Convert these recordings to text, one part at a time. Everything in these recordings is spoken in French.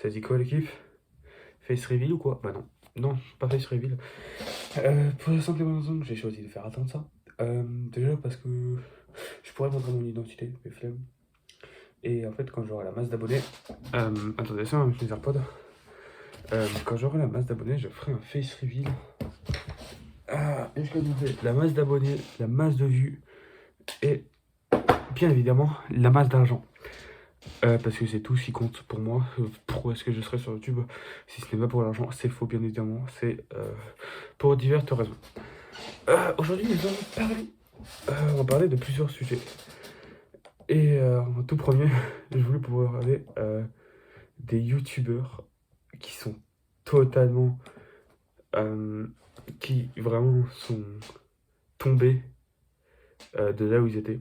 Ça dit quoi l'équipe? Face reveal ou quoi? Bah non. Non, pas face reveal. Pour la simple et bonne raison que j'ai choisi de faire attendre ça. Déjà parce que je pourrais montrer mon identité, mes flemme. Et en fait, quand j'aurai la masse d'abonnés. Attendez, ça, mes AirPods. Quand j'aurai la masse d'abonnés, je ferai un face reveal. Et je gagnerai la masse d'abonnés, la masse de vues et bien évidemment la masse d'argent. Parce que c'est tout ce qui compte pour moi. Pourquoi est-ce que je serai sur YouTube si ce n'est pas pour l'argent? C'est faux, bien évidemment. C'est pour diverses raisons. Aujourd'hui, nous allons parler. On va parler de plusieurs sujets. Et en tout premier, je voulais pouvoir parler des youtubeurs qui sont totalement. Qui vraiment sont tombés de là où ils étaient.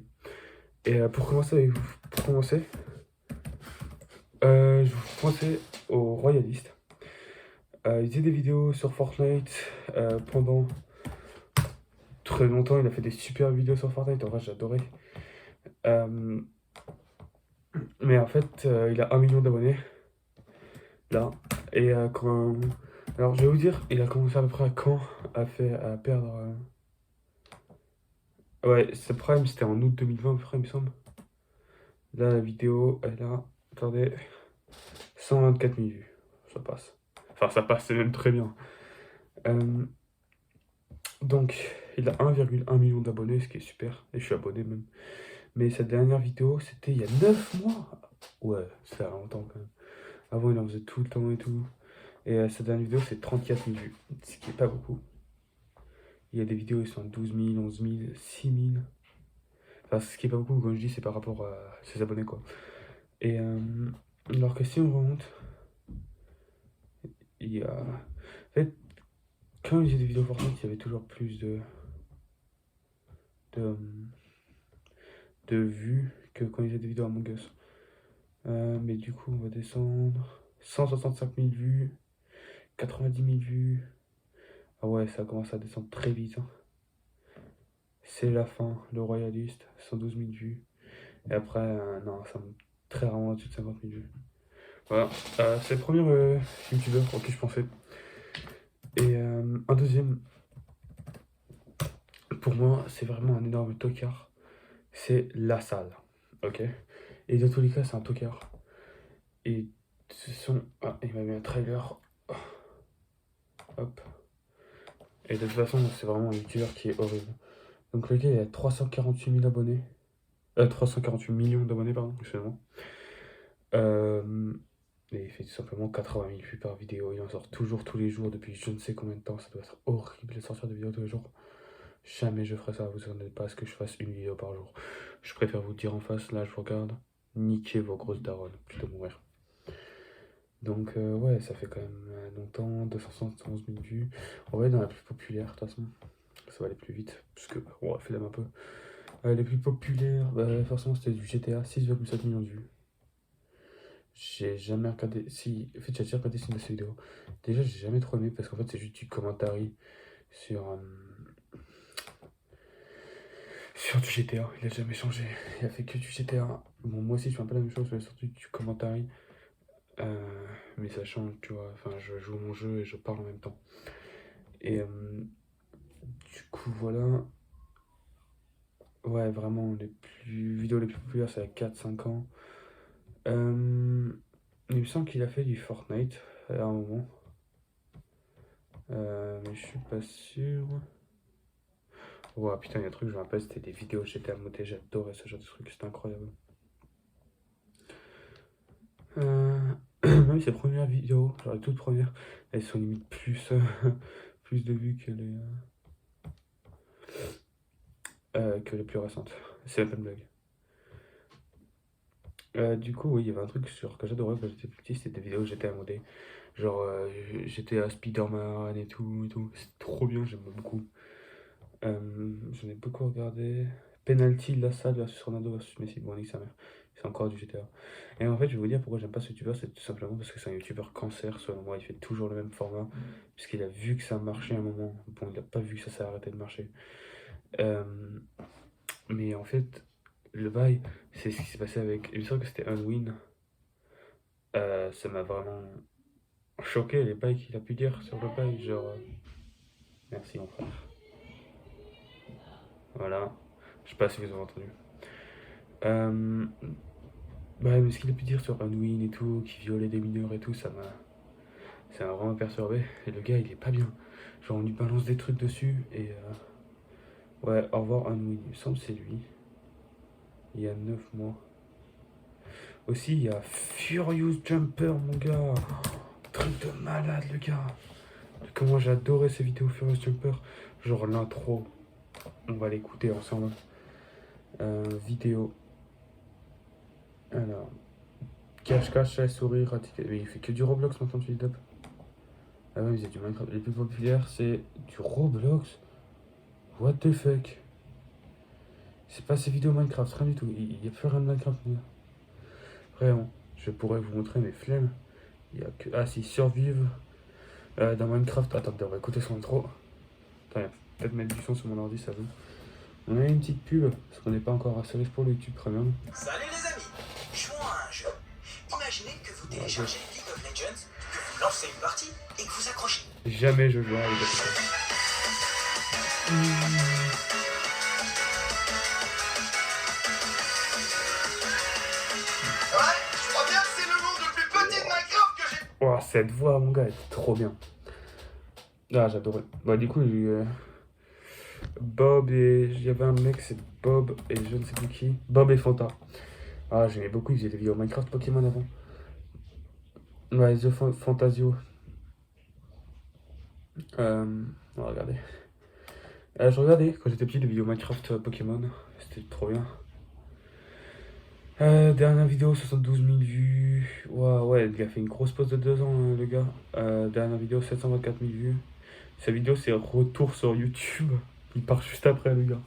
Et pour commencer, je vous pensais aux royalistes. Il faisait des vidéos sur Fortnite pendant très longtemps. Il a fait des super vidéos sur Fortnite. En vrai, j'adorais. Mais en fait, il a 1 million d'abonnés. Là. Et quand. Alors, je vais vous dire, il a commencé à peu près à quand à perdre. Ouais, ce prime, c'était en août 2020, à peu près, il me semble. Là, la vidéo, elle a. Attendez. 124 000 vues. Ça passe. Enfin, ça passe, c'est même très bien. Donc, il a 1,1 million d'abonnés, ce qui est super. Et je suis abonné même. Mais sa dernière vidéo, c'était il y a 9 mois. Ouais, ça fait longtemps quand même. Avant, il en faisait tout le temps et tout. Et sa dernière vidéo, c'est 34 000 vues. Ce qui est pas beaucoup. Il y a des vidéos, ils sont 12 000, 11 000, 6 000. Enfin, ce qui est pas beaucoup, quand je dis, c'est par rapport à ses abonnés, quoi. Et alors que si on remonte, il y a. En fait, quand il y a des vidéos Fortnite, il y avait toujours plus de, de vues que quand il y a des vidéos Among Us. Mais du coup, on va descendre. 165 000 vues, 90 000 vues. Ah ouais, ça commence à descendre très vite. Hein. C'est la fin, le royaliste, 112 000 vues. Et après, non, ça monte très rarement au-dessus de 50 000 vues. Voilà, c'est le premier youtubeur auquel je pensais. Et un deuxième, pour moi, c'est vraiment un énorme tocard. C'est La Salle. Ok. Et dans tous les cas, c'est un tocard. Et ce sont. Ah, il m'a mis un trailer. Hop. Et de toute façon, c'est vraiment un youtubeur qui est horrible. Donc le gars, il a 348 000 abonnés. 348 millions d'abonnés, pardon, excusez-moi. Et il fait tout simplement 80 000 vues par vidéo. Il en sort toujours tous les jours depuis je ne sais combien de temps. Ça doit être horrible de sortir des vidéos tous les jours. Jamais je ferai ça. Vous attendez pas à ce que je fasse une vidéo par jour. Je préfère vous dire en face, là je vous regarde. Niquez vos grosses daronnes, plutôt mourir. Donc ouais, ça fait quand même longtemps, 271 000 vues. On va être dans la plus populaire de toute façon. Ça va aller plus vite, puisque on va faire un peu. Les plus populaires, forcément c'était du GTA, 6,7 millions de vues. J'ai jamais regardé. Si, en fait, j'ai déjà regardé une de ses vidéos. Déjà, j'ai jamais trop aimé parce qu'en fait, c'est juste du commentary sur du GTA. Il a jamais changé. Il a fait que du GTA. Bon, moi aussi, je fais un peu la même chose, mais surtout du commentary. Mais ça change, tu vois. Enfin, je joue mon jeu et je parle en même temps. Et du coup, voilà. Ouais, vraiment, vidéos les plus populaires, c'est à 4-5 ans. Il me semble qu'il a fait du Fortnite à un moment. Mais je suis pas sûr. Ouais, putain, il y a un truc, je me rappelle, c'était des vidéos GTA modées, j'adorais ce genre de truc, c'était incroyable. Même ses premières vidéos, genre les toutes premières, elles sont limite plus, plus de vues que les plus récentes. C'est la même blague. Du coup, oui, il y avait un truc que j'adorais quand j'étais petit, c'était des vidéos GTA modées. Genre, j'étais à Spider-Man et tout, et tout. C'est trop bien, j'aime beaucoup. J'en ai beaucoup regardé. Penalty, La Salle versus Ronaldo versus Messi. Bon, nique sa mère. C'est encore du GTA. Et en fait, je vais vous dire pourquoi j'aime pas ce youtubeur. C'est tout simplement parce que c'est un youtubeur cancer, selon moi. Il fait toujours le même format. Puisqu'il a vu que ça marchait à un moment. Bon, il a pas vu que ça s'est arrêté de marcher. Euh, mais en fait, le bail, c'est ce qui s'est passé avec. Il me semble que c'était Unwin. Ça m'a vraiment choqué les bails qu'il a pu dire sur le bail, genre merci mon frère. Voilà. Je sais pas si vous avez entendu. Euh, Bah, mais ce qu'il a pu dire sur Unwin et tout, qui violait des mineurs et tout, ça m'a vraiment perturbé. Et le gars, il est pas bien. Genre, on lui balance des trucs dessus et. Ouais, au revoir Unwin. Il me semble que c'est lui. Il y a 9 mois. Aussi, il y a Furious Jumper, mon gars. Truc de malade, le gars. Comment j'adorais ces vidéos Furious Jumper. Genre l'intro. On va l'écouter ensemble. Vidéo. Alors. Cache-cache, sourire, ratifié. Mais il fait que du Roblox maintenant, tu dis top. Ah ouais, il faisait du Minecraft. Les plus populaires, c'est du Roblox. What the fuck? C'est pas ces vidéos Minecraft, rien du tout. Il y a plus rien de Minecraft, mon gars. Vraiment. Je pourrais vous montrer mes flemmes. Il y a que. Ah si, survivre dans Minecraft. Attends, on va écouter son intro. Attends, peut-être mettre du son sur mon ordi, ça veut. On a une petite pub, parce qu'on n'est pas encore assez riche pour le YouTube Premium. Salut les amis, jouons à un jeu. Imaginez que vous téléchargez League of Legends, que vous lancez une partie et que vous accrochez. Jamais je jouerai à League of Legends. Ouais, je crois bien que c'est le monde le plus petit de Minecraft que j'ai. Oh, cette voix, mon gars, elle est trop bien. Ah, j'adorais. Bah, du coup, j'ai eu Bob et. Il y avait un mec, c'est Bob et je ne sais plus qui. Bob et Fanta. Ah, j'aimais beaucoup, ils faisaient des vidéos Minecraft Pokémon avant. Ouais, The Fantasio. On va regarder. Je regardais quand j'étais petit des vidéos Minecraft Pokémon. C'était trop bien. Dernière vidéo, 72 000 vues. Wow, ouais, il a fait une grosse pause de 2 ans, hein, le gars. Dernière vidéo, 724 000 vues. Sa vidéo, c'est retour sur YouTube. Il part juste après, le gars.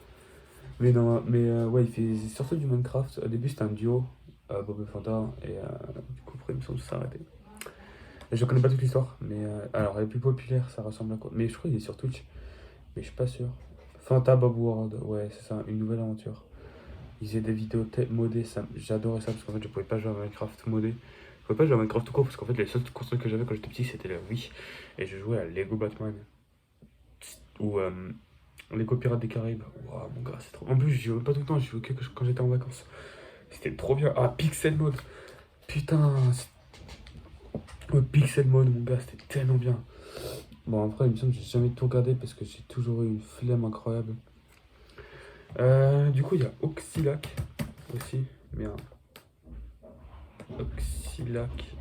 Mais non, mais ouais, il fait surtout du Minecraft. Au début, c'était un duo, Bob et Fanta. Et du coup, après, il me semble que ça s'est arrêté. Et je connais pas toute l'histoire, mais alors, les plus populaires, ça ressemble à quoi? Mais je crois qu'il est sur Twitch, mais je suis pas sûr. Fanta Bob World, ouais, c'est ça, une nouvelle aventure. Ils faisaient des vidéos modées, j'adorais ça parce qu'en fait je pouvais pas jouer à Minecraft modé. Je pouvais pas jouer à Minecraft tout court parce qu'en fait les seules consoles que j'avais quand j'étais petit c'était la Wii. Et je jouais à Lego Batman ou Lego Pirates des Caraïbes. Waouh mon gars, c'est trop. En plus je jouais pas tout le temps, je jouais que quand j'étais en vacances. C'était trop bien. Ah, Pixel Mode. Putain. Pixel Mode mon gars, c'était tellement bien. Bon après il me semble que j'ai jamais tout regardé parce que j'ai toujours eu une flemme incroyable. Du coup il y a Oxylac aussi. Merde. Oxylac.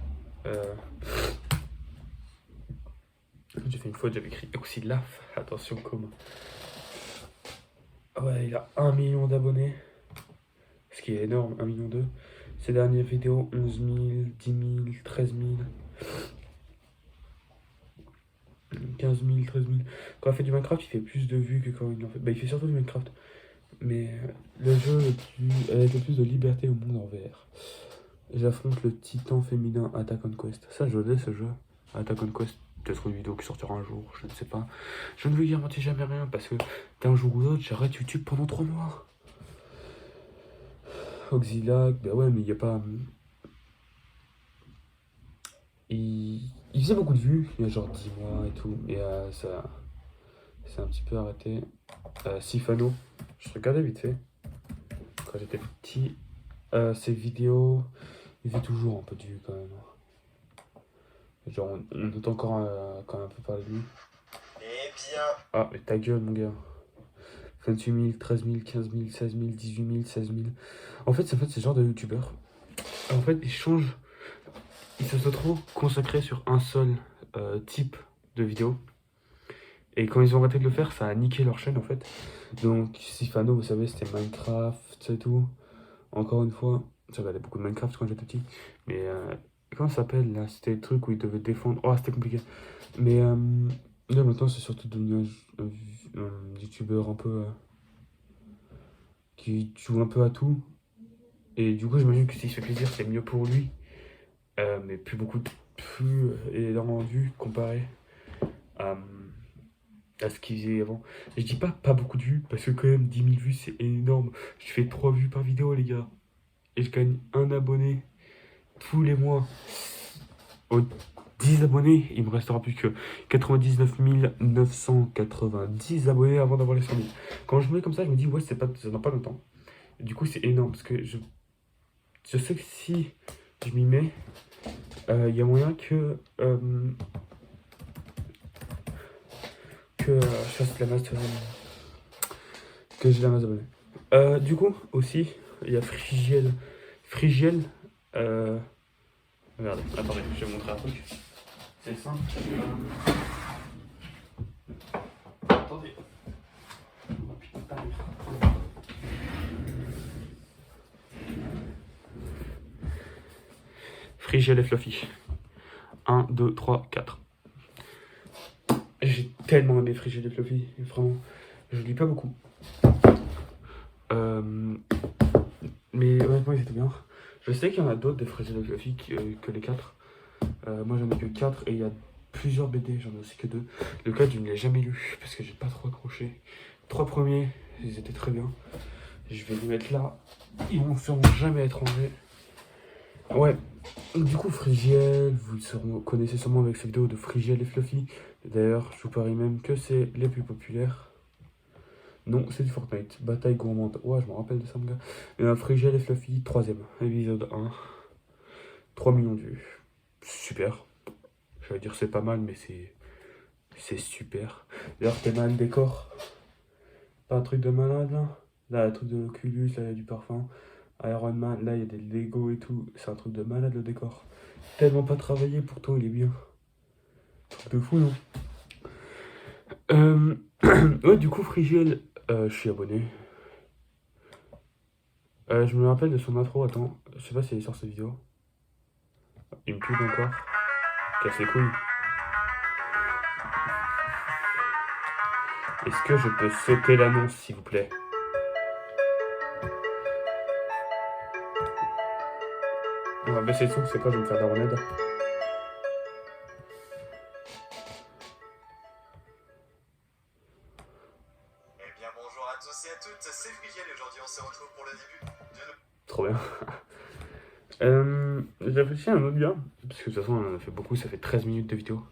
J'ai fait une faute, j'avais écrit Oxylaf. Attention, comment. Ouais, il a 1 million d'abonnés. Ce qui est énorme, 1 million 2. Ses dernières vidéos, 11 000, 10 000, 13 000. 15 000, 13 000. Quand il fait du Minecraft, il fait plus de vues que quand il en fait. Bah, il fait surtout du Minecraft. Mais le jeu avec le plus de liberté au monde en VR. J'affronte le titan féminin Attack on Quest. Ça, je l'ai ce jeu. Attack on Quest, peut-être une vidéo qui sortira un jour, je ne sais pas. Je ne vous garantis jamais rien parce que d'un jour ou l'autre, j'arrête YouTube pendant 3 mois. Oxylac, bah ouais, mais il n'y a pas. Il faisait beaucoup de vues, il y a genre 10 mois et tout, mais ça c'est un petit peu arrêté. Sifano, je regardais vite fait quand j'étais petit. Ses vidéos, il fait toujours un peu de vues quand même. Genre, on entend encore quand même un peu parler de lui. Eh bien. Ah, mais ta gueule, mon gars. 28 000, 13 000, 15 000, 16 000, 18 000, 16 000. En fait, c'est ce genre de youtubeur. En fait, ils changent. Ils se sont trop consacrés sur un seul type de vidéo. Et quand ils ont arrêté de le faire, ça a niqué leur chaîne en fait. Donc, Sifano, vous savez, c'était Minecraft, c'est tout. Encore une fois, j'ai regardé beaucoup de Minecraft quand j'étais petit. Mais comment ça s'appelle là? C'était le truc où ils devaient défendre. Oh, c'était compliqué. Mais là maintenant, c'est surtout devenu un youtubeur un peu. Qui joue un peu à tout. Et du coup, j'imagine que s'il se fait plaisir, c'est mieux pour lui. Mais plus énormément de vues comparé à, à ce qu'il faisait avant. Je dis pas beaucoup de vues, parce que quand même 10 000 vues, c'est énorme. Je fais 3 vues par vidéo, les gars. Et je gagne un abonné tous les mois. aux 10 abonnés, il me restera plus que 99 990 abonnés avant d'avoir les 100 000. Quand je mets comme ça, je me dis, ouais, ça n'a pas longtemps. Et du coup, c'est énorme parce que je sais que si je m'y mets, il y a moyen que je fasse la masse que j'ai la masse d'abonnés. Du coup, aussi, il y a Frigiel. Frigiel, regardez, attendez, je vais vous montrer un truc. C'est simple. Attendez. Oh, putain. Frigiel et Fluffy. 1, 2, 3, 4. J'ai tellement aimé Frigiel et Fluffy, vraiment. Je lis pas beaucoup. Mais honnêtement, ils étaient bien. Je sais qu'il y en a d'autres des Frigiel et Fluffy que les 4. Moi, j'en ai que 4 et il y a plusieurs BD, j'en ai aussi que 2. Le 4, je ne l'ai jamais lu parce que j'ai pas trop accroché. 3 premiers, ils étaient très bien. Je vais les mettre là. Ils ne feront jamais être rangés. Ouais. Du coup, Frigiel, vous le connaissez sûrement avec cette vidéo de Frigiel et Fluffy. D'ailleurs, je vous parie même que c'est les plus populaires. Non, c'est du Fortnite. Bataille gourmande. Ouais, je me rappelle de ça, mon gars. Frigiel et Fluffy, 3ème. Épisode 1. 3 millions de vues. Super. J'allais dire c'est pas mal, mais c'est super. D'ailleurs, t'es mal le décor. Pas un truc de malade, là. Là, le truc de l'Oculus, là, il y a du parfum. Iron Man, là, il y a des Lego et tout. C'est un truc de malade, le décor. Tellement pas travaillé, pourtant, il est bien. Truc de fou, non? Ouais, du coup, Frigiel, je suis abonné. Je me rappelle de son intro, attends. Je sais pas si elle est sur cette vidéo. Il me pue encore. Casse les couilles. Est-ce que je peux sauter l'annonce, s'il vous plaît? On va baisser le son, c'est quoi? Je vais me faire daronade. Eh bien bonjour à tous et à toutes, c'est Frigiel et aujourd'hui on se retrouve pour le début de... Trop bien. J'ai réfléchi à un autre gars, parce que de toute façon on en a fait beaucoup, ça fait 13 minutes de vidéo.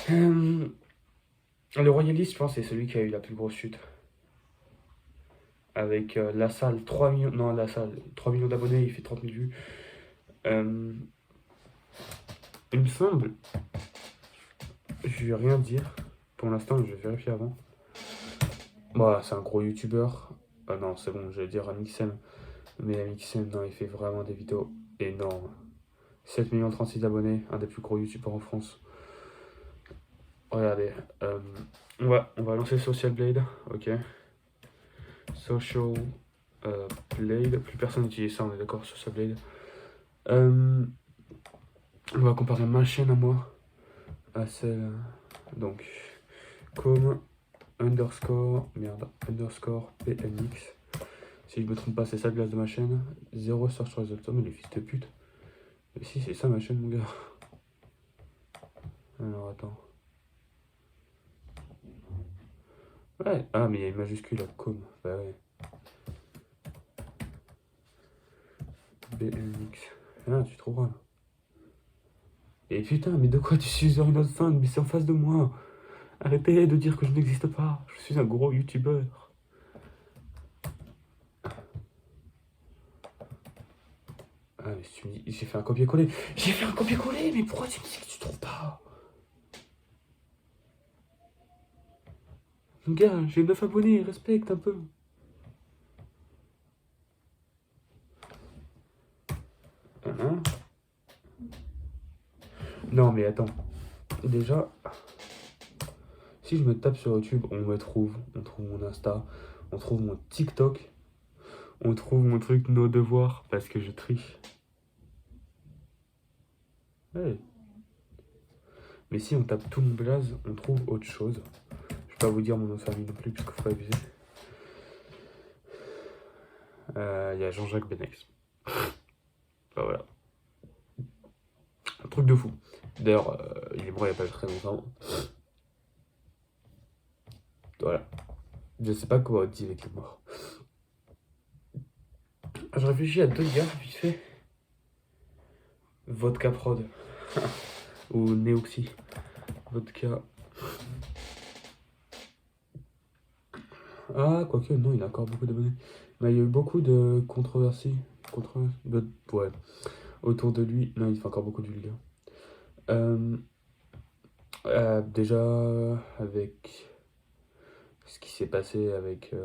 Le royaliste, je pense, c'est celui qui a eu la plus grosse chute. Avec la salle, 3 millions, non la salle, 3 millions d'abonnés, il fait 30 000 vues. Il me semble, je vais rien dire, pour l'instant je vais vérifier avant. Bah, c'est un gros youtubeur. Ah non, c'est bon, j'allais dire Amixem. Mais Amixem, non, il fait vraiment des vidéos énormes. 7 36 abonnés, un des plus gros youtubeurs en France. Regardez, on va lancer Social Blade, ok. Social Blade, plus personne n'utilise ça, on est d'accord, Social Blade. On va comparer ma chaîne à moi à celle, donc, comme underscore PNX. Si je me trompe pas, c'est ça le glace de ma chaîne. 0 search result, mais les fils de pute. Mais si, c'est ça ma chaîne, mon gars. Alors, attends. Ouais, ah, mais il y a une majuscule à com. Bah ouais. BNX. Ah, tu trouveras. Et putain, mais de quoi tu suis sur une autre fin? Mais c'est en face de moi. Arrêtez de dire que je n'existe pas. Je suis un gros youtubeur. Ah, mais si tu me dis, j'ai fait un copier-coller. J'ai fait un copier-coller, mais pourquoi tu me dis que tu trouves pas? Mon gars, j'ai 9 abonnés, respecte un peu. Non, mais attends. Déjà, si je me tape sur YouTube, on trouve mon Insta, on trouve mon TikTok, on trouve mon truc Nos Devoirs, parce que je triche. Ouais. Mais si on tape tout mon blaze, on trouve autre chose. Je vais pas vous dire mon nom de famille non plus, parce qu'il faut pas abuser. Il y a Jean-Jacques Benex. Bah voilà. Un truc de fou. D'ailleurs, il est mort il y a pas très longtemps. Voilà. Je sais pas comment dire qu'il est mort. Je réfléchis à deux gars, vite fait. Vodka Prod. Ou Neoxy. Vodka. Ah, quoique, non, il a encore beaucoup d'abonnés. Mais il y a eu beaucoup de controversies. Ouais. Autour de lui. Non, il fait encore beaucoup de vulgaire. Déjà, avec ce qui s'est passé avec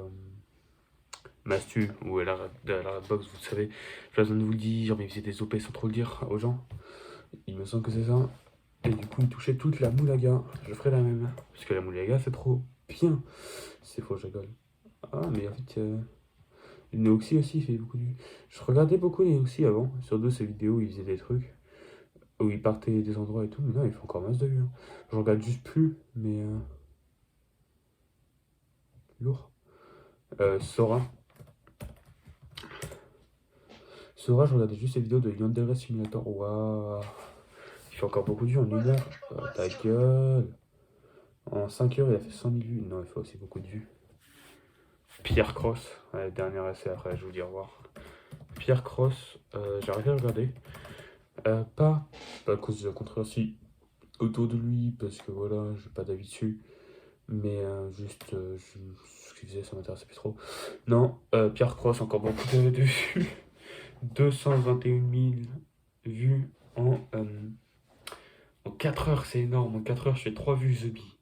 Mastu, ou à la Redbox, vous savez, j'ai besoin de vous le dire, mais il faisait des OP sans trop le dire aux gens. Il me semble que c'est ça. Et du coup, il touchait toute la moulaga. Je ferai la même. Parce que la moulaga, c'est trop bien. C'est faux, je rigole. Ah, mais en fait, Neoxy aussi, il fait beaucoup de vues. Je regardais beaucoup Neoxy avant. Sur ses vidéos, il faisait des trucs. Où il partait des endroits et tout. Mais là, il fait encore masse de vues. Je regarde juste plus, mais. Lourd. Sora. Sora, je regardais juste les vidéos de Yandere Simulator. Waouh. Il fait encore beaucoup de vues en 1 heure. Ta gueule. En 5 heures, il a fait 100 000 vues. Non, il fait aussi beaucoup de vues. Pierre Cross. Ouais, dernier essai, après, je vous dis au revoir. Pierre Cross, j'ai arrêté de regarder. Pas à cause de la controversie autour de lui, parce que voilà, j'ai pas d'avis dessus. Mais juste, ce qu'il faisait, ça m'intéressait plus trop. Non, Pierre Cross, encore beaucoup de vues. 221 000 vues en 4 heures, c'est énorme. En 4 heures, je fais 3 vues The Bee.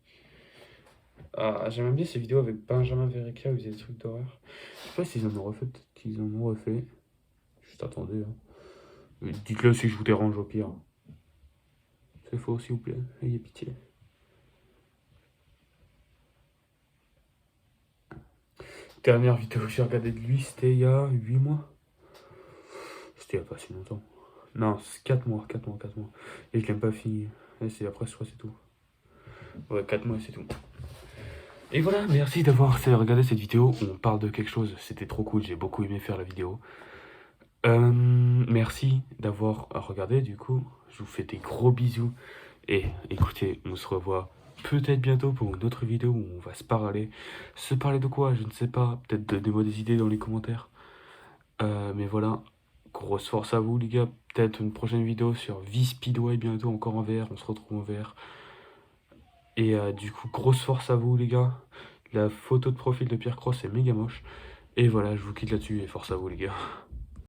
Ah, j'aime bien ces vidéos avec Benjamin Verrecchia où il faisait des trucs d'horreur. Je sais pas s'ils en ont refait, peut-être qu'ils en ont refait. Juste attendez. Hein. Dites-le si je vous dérange au pire. C'est faux, s'il vous plaît. Ayez pitié. Dernière vidéo que j'ai regardée de lui, c'était il y a 8 mois. C'était il y a pas si longtemps. Non, c'est 4 mois. Et je l'ai pas fini. Et c'est après, je crois, c'est tout. Ouais, 4 mois, c'est tout. Et voilà, merci d'avoir regardé cette vidéo où on parle de quelque chose. C'était trop cool, j'ai beaucoup aimé faire la vidéo. Merci d'avoir regardé, du coup. Je vous fais des gros bisous. Et écoutez, on se revoit peut-être bientôt pour une autre vidéo où on va se parler. Se parler de quoi? Je ne sais pas. Peut-être donnez-moi des idées dans les commentaires. Mais voilà, grosse force à vous les gars. Peut-être une prochaine vidéo sur V-Speedway bientôt, encore en VR. On se retrouve en VR. Et du coup, grosse force à vous les gars. La photo de profil de Pierre Cross est méga moche. Et voilà, je vous quitte là-dessus et force à vous les gars.